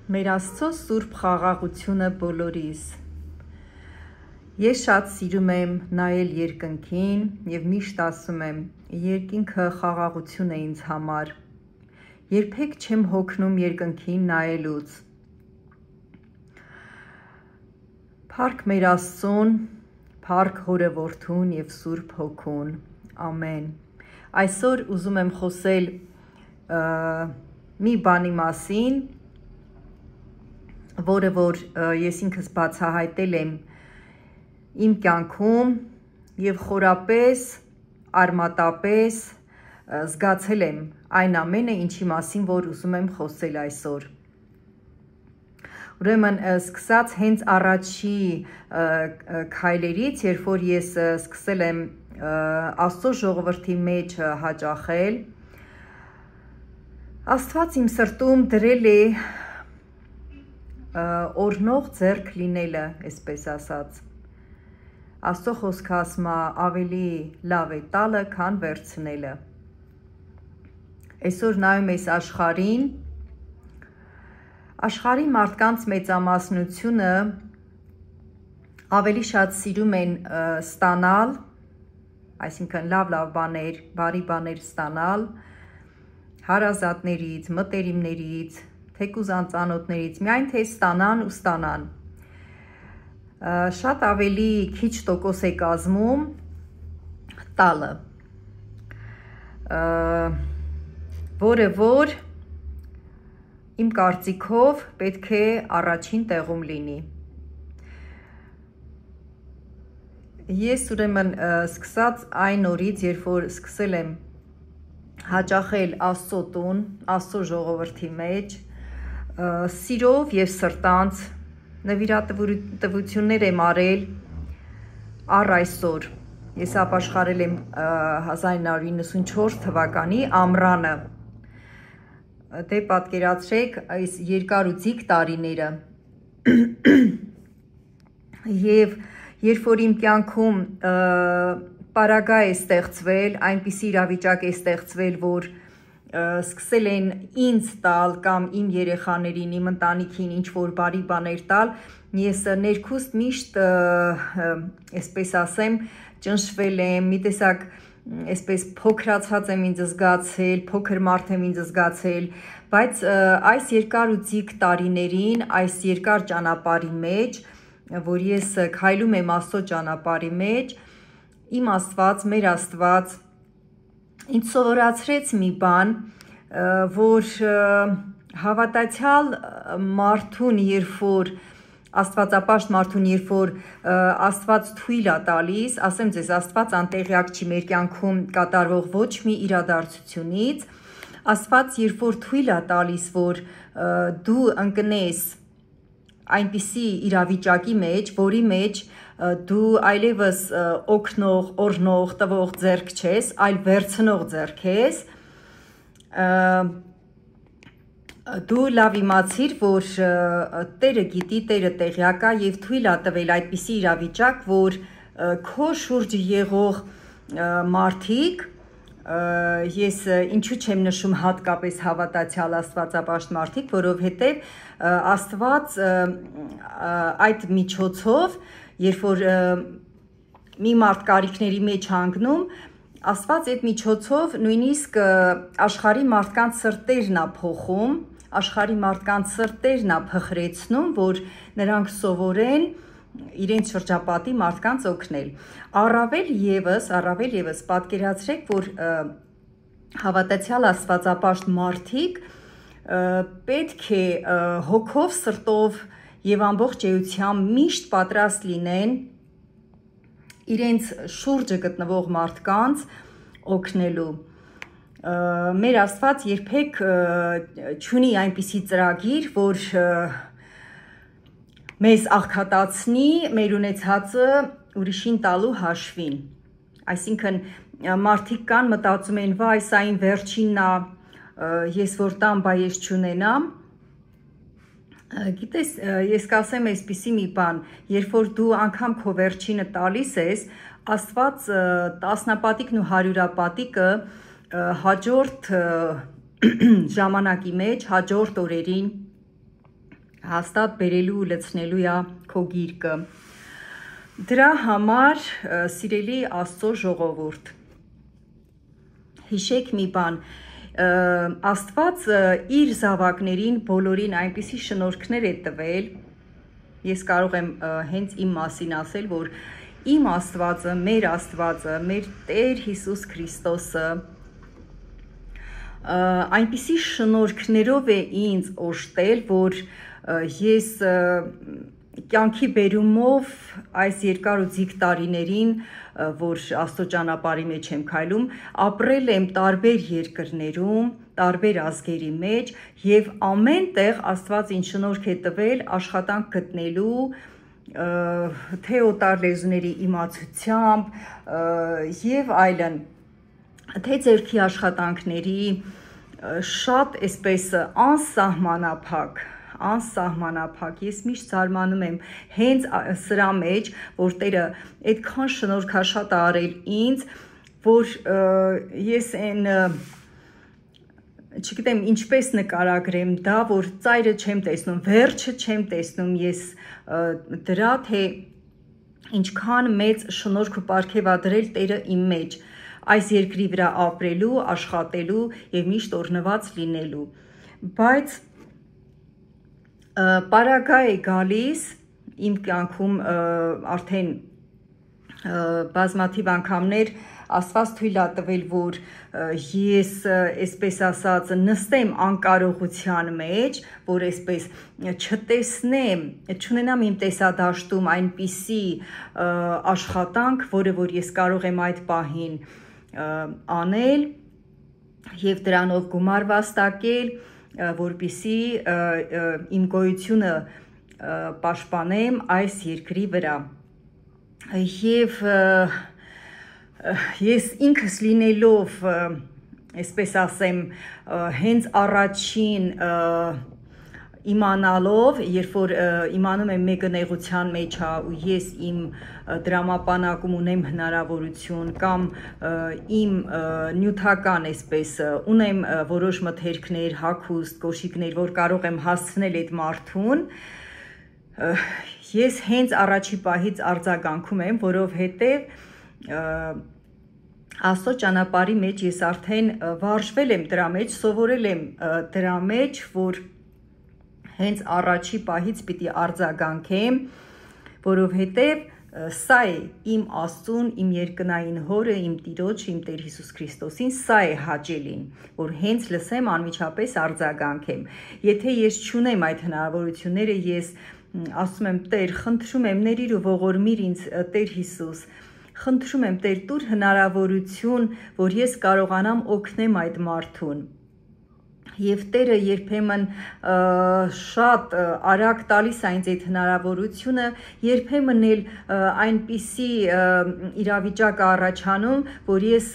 Մեր Աստծո սուրբ խաղաղությունը բոլորիս։ Ես շատ սիրում եմ նայել երկնքին և միշտ ասում եմ, երկինքը խաղաղություն է ինձ համար։ Երբեք չեմ հոգնում երկնքին նայելուց։ Փառք մեր Աստծուն, փառք Հորը Որդուն և Սուրբ Հոգուն։ Ամեն։ Այսօր ուզում եմ խոսել մի բանի մասին, որը որ ես ինքս բացահայտել եմ իմ կյանքում և խորապես, արմատապես զգացել եմ այն ամենը, ինչի մասին որ ուզում եմ խոսել այսօր։ Ուրեմն սկսած հենց առաջի քայլերից, երբ որ ես սկսել եմ Աստծո ժողովրդի մեջ հաճախել, Աստված իմ սրտում դրել է օրհնող ձեռք լինելը, այսպես ասած։ Աստծո խոսքը ասում է ավելի լավ է տալը, քան վերցնելը։ Այսօր նայում ես աշխարհին, աշխարհի մարդկանց մեծամասնությունը ավելի շատ սիրում են ստանալ, այսինքն լավ բաներ, բարի բաներ ստանալ, հարազատներից, մտերիմներից, թեկուզ անծանոթներից, միայն թե ստանան ու ստանան։ Շատ ավելի քիչ տոկոս է կազմում տալը, որը որ իմ կարծիքով պետք է առաջին տեղում լինի։ Ես ուրեմն սկսած այն օրից, երբ որ սկսել եմ հաճախել Աստծո տուն, Աստծո ժողովրդի մեջ, սիրով և սրտանց նվիրատվություններ եմ արել առ այսօր։ Ես ապաշխարել եմ 1994 թվականի ամռանը։ Դե պատկերացրեք այս երկար ու ձիգ տարիները։ Եվ երբ որ իմ կյանքում պարագա է ստեղծվել, այնպիսի իրավիճակ է ստեղծվել, որ սկսել են ինձ տալ կամ իմ երեխաներին, իմ ընտանիքին ինչ-որ բարի բաներ տալ, ես ներքուստ միշտ, այսպես ասեմ, ճնշվել եմ, մի տեսակ այսպես փոքրացած եմ ինձ զգացել, փոքր մարդ եմ ինձ զգացել, բայց այս երկար ու ձիգ տարիներին, այս երկար ճանապարհի մեջ, որ ես քայլում եմ Աստծո ճանապարհի մեջ, իմ Աստված, մեր Աստված ինձ սովորացրեց մի բան, որ հավատացյալ մարդուն, երբ որ Աստվածապաշտ մարդուն, երբ որ Աստված թույլ է տալիս, ասեմ ձեզ, Աստված անտեղյակ չի մեր կյանքում կատարվող ոչ մի իրադարձությունից, Աստված երբ որ թույլ է տալիս, որ դու ընկնես այնպիսի իրավիճակի մեջ, որի մեջ դու այլևս օգնող, օրհնող, տվող ձեռք չես, այլ վերցնող ձեռք ես, դու լավ իմացիր, որ Տերը գիտի, Տերը տեղյակ է և թույլ է տվել այդպիսի իրավիճակ, որ քո շուրջ եղող մարդիկ, ես ինչու չեմ նշում հատկապես հավատացյալ Աստվածապաշտ մարդիկ, որովհետև Աստված այդ միջոցով, երբ որ մի մարդ կարիքների մեջ հանգնում, Աստված այդ միջոցով նույնիսկ աշխարհի մարդկանց սրտերն է փոխում, աշխարհի մարդկանց սրտերն է փխրեցնում, որ նրանք սովորեն իրենց շրջապատի մարդկանց օգնել։ Առավել ևս պատկերացրեք, որ հավատացյալ Աստվածապաշտ մարդիկ պետք է հոգով, սրտով և ամբողջ էությամբ միշտ պատրաստ լինեն իրենց շուրջը գտնվող մարդկանց օգնելու։ Մեր Աստված երբեք չունի այնպիսի ծրագիր, որ մեզ աղքատացնի մեր ունեցածը ուրիշին տալու հաշվին։ Այսինքն մարդիկ կան, մտածում են, վայ, սա իմ վերջինն է, ես որ տամ, բա ես չունենամ։ Գիտես, ես կասեմ այսպիսի մի բան, երբ որ դու անգամ քո վերջինը տալիս ես, Աստված տասնապատիկն ու հարյուրապատիկը հաջորդ ժամանակի մեջ, հաջորդ օրերին հաստատ բերելու ու լցնելու է քո գիրկը։ Դրա համար, սիրելի Աստծո ժողովուրդ, հիշեք մի բան, Աստված իր զավակներին բոլորին այնպիսի շնորհքներ է տվել, ես կարող եմ հենց իմ մասին ասել, որ իմ Աստվածը, մեր Տեր Հիսուս Քրիստոսը այնպիսի շնորհքներով է ինձ օժտել, որ ես կյանքի բերումով այս երկար ու ձիգ տարիներին, որ Աստծո ճանապարհի մեջ եմ քայլում, ապրել եմ տարբեր երկրներում, տարբեր ազգերի մեջ եւ ամեն տեղ Աստված ինձ շնորհք է տվել աշխատանք գտնելու, թե օտար լեզուների իմացությամբ եւ այլն, թե ձեռքի աշխատանքների, շատ այսպես անսահմանափակ, ես միշտ զարմանում եմ հենց սրա մեջ, որ Տերը այդքան շնորհքաշատ է արել ինձ, որ ես այն չգիտեմ ինչպես նկարագրեմ դա, որ ծայրը չեմ տեսնում, վերջը չեմ տեսնում ես դրա, թե ինչքան մեծ շնորհք ու պարգև ա դրել Տերը իմ մեջ, այս երկրի վրա ապրելու, աշխատելու եւ միշտ օրհնված լինելու, բայց պարագա է գալիս իմ կյանքում արդեն բազմաթիվ անգամներ Աստված թույլ ա տվել, որ ես այսպես ասած նստեմ անկարողության մեջ, որ այսպես չտեսնեմ, չունենամ իմ տեսադաշտում այնպիսի աշխատանք, որը որ ես կարող եմ այդ պահին անել եւ դրանով գումար վաստակել, որպեսզի իմ գոյությունը պաշտպանեմ այս երկրի վրա եւ ես ինքս լինելով, այսպես ասեմ, հենց առաջին իմանալով, երբ որ իմանում եմ մեկը նեղության մեջ է ու ես իմ դրամապանակում ունեմ հնարավորություն կամ իմ նյութական այսպես ունեմ որոշ մթերքներ, հագուստ, կոշիկներ, որ կարող եմ հասցնել այդ մարդուն, ես հենց առաջի պահից արձագանքում եմ, որովհետև Աստծո ճանապարհի մեջ ես արդեն վարժվել եմ դրա մեջ, սովորել եմ դրա մեջ, որ հենց առաջի պահից պիտի արձագանքեմ, որովհետև սա է իմ Աստծուն, իմ երկնային հորը, իմ Տիրոջ, իմ Տեր Հիսուս Քրիստոսին, սա է հաճելին, որ հենց լսեմ անմիջապես արձագանքեմ։ Եթե ես չունեմ այդ հնարավորությունները, ես ասում եմ Տեր, խնդրում եմ ների ու ողորմիր ինձ Տեր Հիսուս, խնդրում եմ Տեր տուր հնարավորություն, որ ես կարողանամ օգնեմ այդ մարդուն։ Եվ Տերը երբեմն շատ արագ տալիս է ինձ այդ հնարավորությունը, երբեմն էլ այնպիսի իրավիճակ է առաջանում, որ ես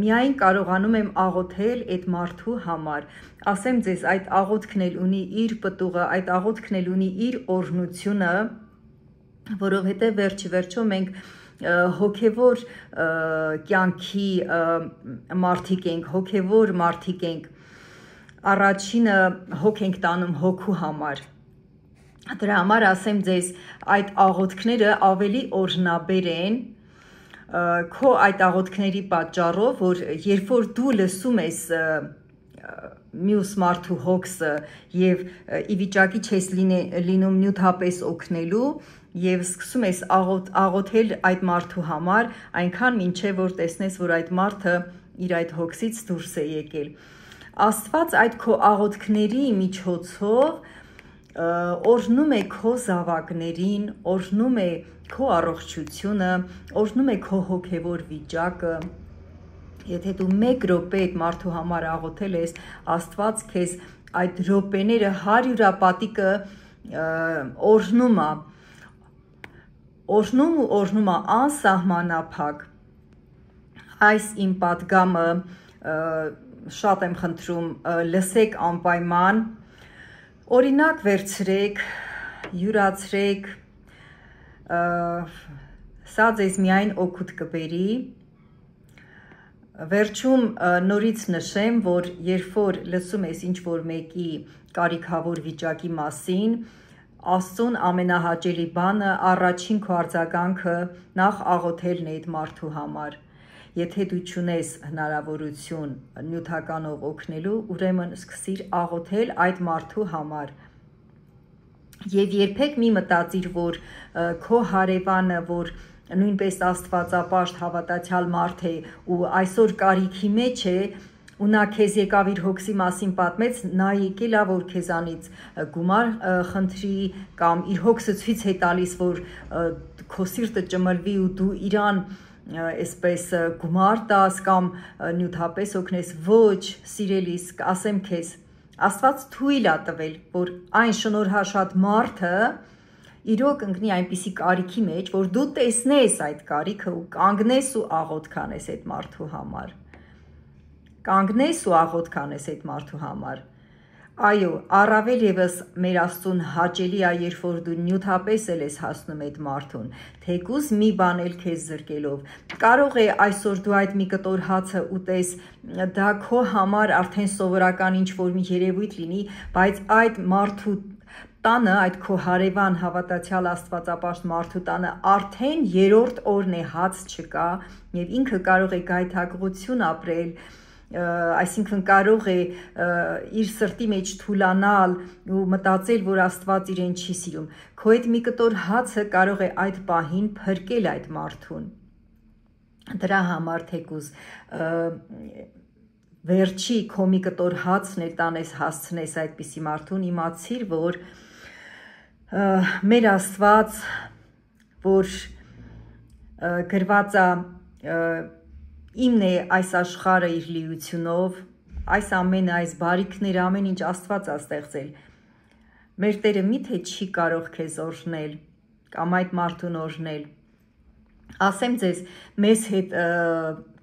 միայն կարողանում եմ աղոթել այդ մարդու համար։ Ասեմ ձեզ, այդ աղոթքն էլ ունի իր պտուղը, այդ աղոթքն էլ ունի իր օրհնությունը, որովհետև վերջիվերջո մենք հոգևոր կյանքի մարդիկ ենք, հոգևոր մարդիկ ենք, առաջինը հոգ ենք տանում հոգու համար, դրա համար ասեմ ձեզ, այդ աղոթքները ավելի օրհնաբեր են, քո այդ աղոթքների պատճառով, որ երբ որ դու լսում ես մյուս մարդու հոգսը եւ ի վիճակի չես լինում նյութապես օգնելու եւ սկսում ես աղոթել այդ մարդու համար, այնքան մինչեւ որ տեսնես, որ այդ մարդը իր այդ հոգսից դուրս է եկել։ Աստված այդ քո աղոթքների միջոցով օրհնում է քո զավակներին, օրհնում է քո առողջությունը, օրհնում է քո հոգևոր վիճակը։ Եթե դու 1 րոպե այդ մարդու համար աղոթել ես, Աստված քեզ այդ րոպեները 100-ապատիկը օրհնում է, օրհնում է անսահմանափակ։ Այս իմ պատգամը շատ եմ խնդրում, լսեք անպայման, օրինակ վերցրեք, յուրացրեք, սա ձեզ միայն օգուտ կբերի։ Վերջում նորից նշեմ, որ երբ որ լսում ես ինչ-որ մեկի կարիքավոր վիճակի մասին, Աստծուն ամենահաճելի բանը առաջին քո արձագանքը նախ աղոթելն է այդ մարդու համար։ Եթե դու չունես հնարավորություն նյութականով օգնելու, ուրեմն սկսիր աղոթել այդ մարդու համար։ Եվ երբեք մի մտածիր, որ քո հարևանը, որ նույնպես աստվածապաշտ հավատացյալ մարդ է ու այսօր կարիքի մեջ է, ու նա քեզ եկավ իր հոգսի մասին պատմեց, նա եկել է, որ քեզանից գումար խնդրի կամ իր հոգսը ցույց է տալիս, որ քո սիրտը ճմլվի ու դու իրան այսպես գումար տաս կամ նյութապես օգնես, ոչ, սիրելիս, ասեմ քեզ, Աստված թույլ է տվել, որ այն շնորհաշատ մարդը իրոք ընկնի այնպիսի կարիքի մեջ, որ դու տեսնես այդ կարիքը ու կանգնես ու աղոթք անես այդ մարդու համար։ Կանգնես ու աղոթք անես այդ մարդու համար։ Այո, առավել եւս մեր Աստծուն հաճելի է, երբ որ դու նյութապես ես հասնում այդ մարդուն, թեկուզ մի բան էլ քեզ զրկելով։ Կարող է այսօր դու այդ մի կտոր հացը ուտես, դա քո համար արդեն սովորական ինչ-որ մի երևույթ լինի, բայց այդ մարդու տանը, այդ քո հարևան հավատացյալ աստվածապաշտ մարդու տանը արդեն երրորդ օրն է հաց չկա եւ ինքը կարող է գայթակղություն ապրել, այսինքն կարող է իր սրտի մեջ թուլանալ ու մտածել, որ Աստված իրեն չի սիրում։ Քո այդ մի կտոր հացը կարող է այդ պահին փրկել այդ մարդուն։ Դրա համար թեկուզ վերջի քո մի կտոր հացն է տանես հասցնես այդպիսի մարդուն, իմացիր, որ մեր Աստված, որ գրված է իմն է այս աշխարհը իր լիությունով, այս ամենը, այս բարիքները, ամեն ինչ Աստված է ստեղծել։ Մեր Տերը միթե չի կարող քեզ օրհնել կամ այդ մարդուն օրհնել։ Ասեմ ձեզ, մեզ հետ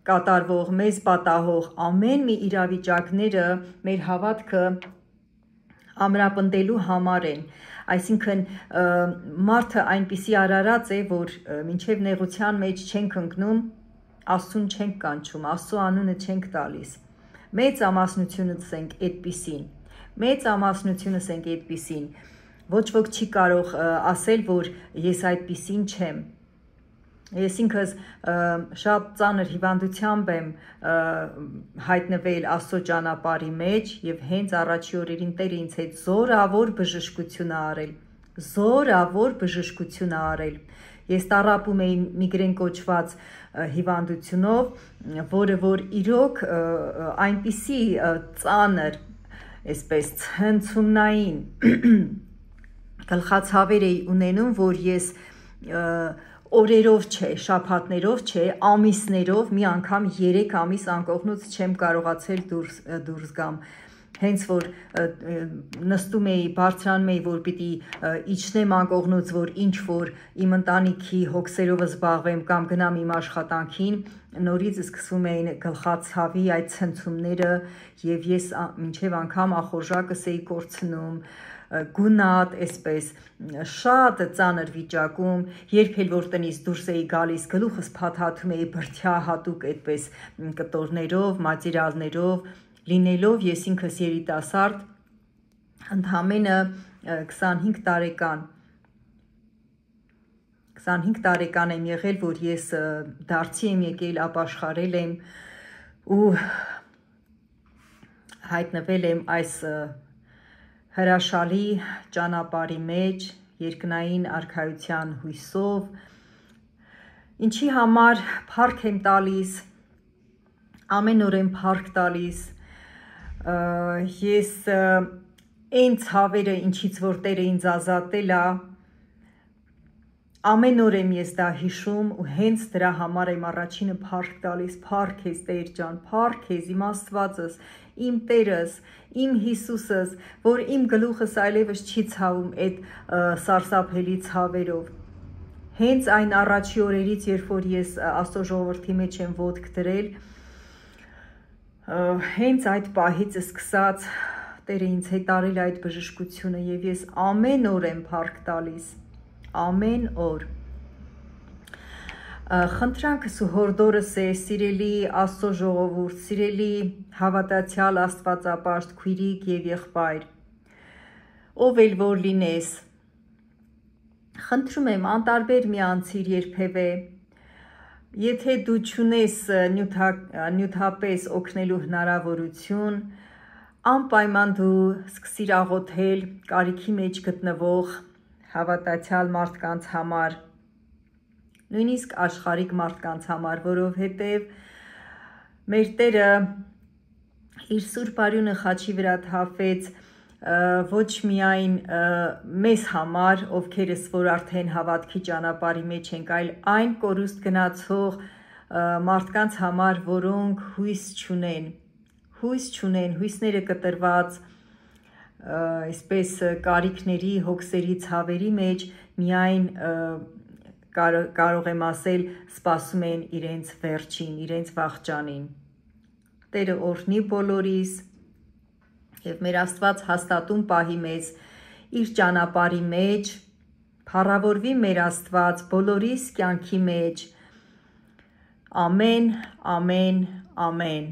կատարվող, մեզ պատահող ամեն մի իրավիճակները մեր հավատքը ամրապնդելու համար են։ Այսինքն մարդը այնպիսի արարած է, որ մինչև նեղության մեջ չենք ընկնում, Աստծուն չենք կանչում, Աստծո անունը չենք տալիս։ Մեծ ամասնությունս ենք այդպիսին։ Մեծ ամասնությունս ենք այդպիսին։ Ոչ ոք չի կարող ասել, որ ես այդպիսին չեմ։ Ես ինքս շատ ծանր հիվանդությամբ եմ հայտնվել Աստծո ճանապարհի մեջ եւ հենց առաջի օրերին Տերը ինձ հետ զորավոր բժշկություն ա արել։ Զորավոր բժշկություն ա արել։ Ես տառապում էի միգրեն կոչված հիվանդությունով, որը որ իրոք այնպիսի ծանր, այսպես ցնցումնային գլխացավեր էի ունենում, որ ես օրերով չէ, շաբաթներով չէ, ամիսներով, մի անգամ 3 ամիս անկողնուց չեմ կարողացել դուրս գամ։ Հենց որ նստում էի, բարձրանում էի, որ պիտի իջնեմ անկողնուց, որ ինչ որ իմ ընտանիքի հոգսերով զբաղվեմ կամ գնամ իմ աշխատանքին, նորից սկսվում էին գլխացավի այդ ցնցումները եւ ես մինչեւ անգամ ախորժակս էի կորցնում, գունատ, այսպես շատ ծանր վիճակում, երբ էլ որ տնից դուրս էի գալիս, գլուխս փաթաթում էի բրդյա հատուկ այդպես կտորներով, մատերիալներով, լինելով ես ինքս երիտասարդ, ընդամենը 25 տարեկան եմ եղել, որ ես դարձի եմ եկել, ապաշխարել եմ ու հայտնվել եմ այս հրաշալի ճանապարհի մեջ, երկնային արքայության հույսով, ինչի համար փառք եմ տալիս, ամեն օր եմ փառք տալիս, ես այն ցավերը, ինչից որ Տերը ինձ ազատել է, ամեն օր եմ ես դա հիշում ու հենց դրա համար եմ առաջինը փառք տալիս, փառք քեզ Տեր ջան, փառք քեզ իմ Աստվածս, իմ Տերս, իմ Հիսուսս, որ իմ գլուխս այլևս չի ցավում այդ սարսափելի ցավերով։ Հենց այն առաջի օրերից, երբ որ ես Աստծո ժողովրդի մեջ եմ ոտք դրել, հենց այդ պահից սկսած Տերը ինձ հետ արել այդ բժշկությունը եւ ես ամեն օր եմ փառք տալիս, ամեն օր։ Խնդրանքս ու հորդորս է, սիրելի Աստծո ժողովուրդ, սիրելի հավատացյալ Աստվածապաշտ քույրիկ եւ եղբայր, ով էլ որ լինես, խնդրում եմ, անտարբեր մի անցիր երբևէ, եթե դու չունես նյութապես օգնելու հնարավորություն, անպայման դու սկսիր աղոթել կարիքի մեջ գտնվող հավատացյալ մարդկանց համար, նույնիսկ աշխարհիկ մարդկանց համար, որովհետև մեր Տերը իր Սուրբ արյունը խաչի վրա թափեց ոչ միայն մեզ համար, ովքերս որ արդեն հավատքի ճանապարհի մեջ ենք, այլ այն կորուստ գնացող մարդկանց համար, որոնք հույս չունեն, հույսները կտրված այսպես կարիքների, հոգսերի, ցավերի մեջ, միայն կարող եմ ասել, սպասում են իրենց վերջին, իրենց վախճանին։ Տերը օրհնի բոլորիս և մեր Աստված հաստատուն պահի մեզ իր ճանապարհի մեջ, փառավորվի մեր Աստված բոլորիս կյանքի մեջ, ամեն, ամեն, ամեն։